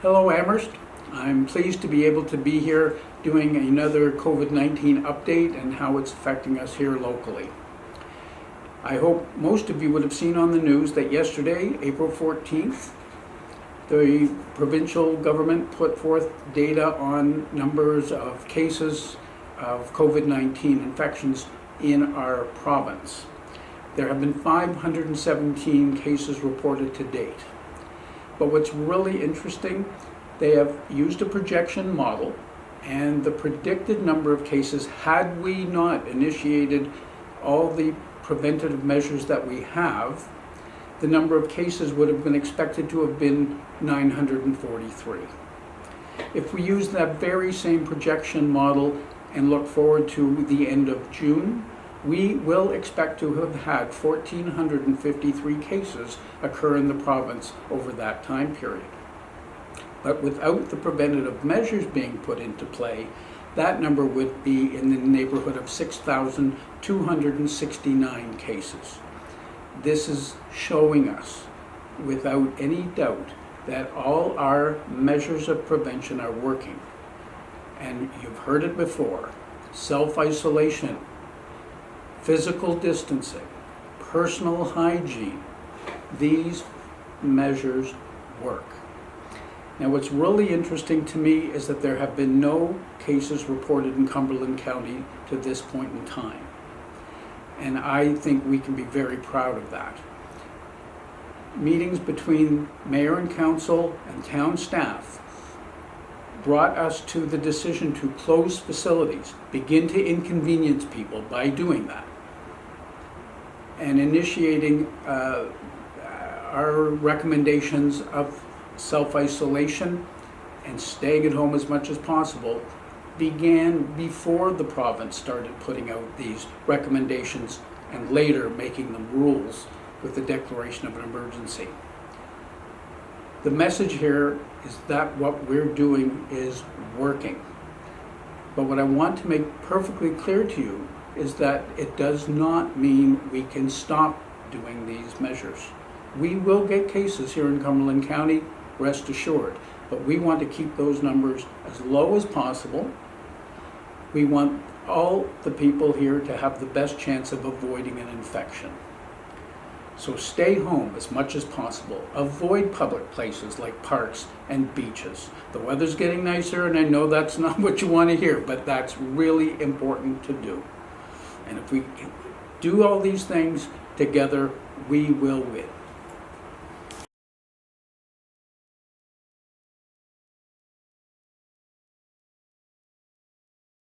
Hello Amherst. I'm pleased to be able to be here doing another COVID-19 update and how it's affecting us here locally. I hope most of you would have seen on the news that yesterday, April 14th, the provincial government put forth data on numbers of cases of COVID-19 infections in our province. There have been 517 cases reported to date. But what's really interesting, they have used a projection model, and the predicted number of cases, had we not initiated all the preventative measures that we have, the number of cases would have been expected to have been 943. If we use that very same projection model and look forward to the end of June, we will expect to have had 1,453 cases occur in the province over that time period. But without the preventative measures being put into play, that number would be in the neighborhood of 6,269 cases. This is showing us, without any doubt, that all our measures of prevention are working. And you've heard it before: self-isolation, physical distancing, personal hygiene. These measures work. Now, what's really interesting to me is that there have been no cases reported in Cumberland County to this point in time. And I think we can be very proud of that. Meetings between mayor and council and town staff brought us to the decision to close facilities, begin to inconvenience people by doing that, and initiating our recommendations of self-isolation and staying at home as much as possible began before the province started putting out these recommendations and later making them rules with the declaration of an emergency. The message here is that what we're doing is working. But what I want to make perfectly clear to you is that it does not mean we can stop doing these measures. We will get cases here in Cumberland County, rest assured, but we want to keep those numbers as low as possible. We want all the people here to have the best chance of avoiding an infection. So stay home as much as possible. Avoid public places like parks and beaches. The weather's getting nicer, and I know that's not what you want to hear, but that's really important to do. And if we do all these things together, we will win.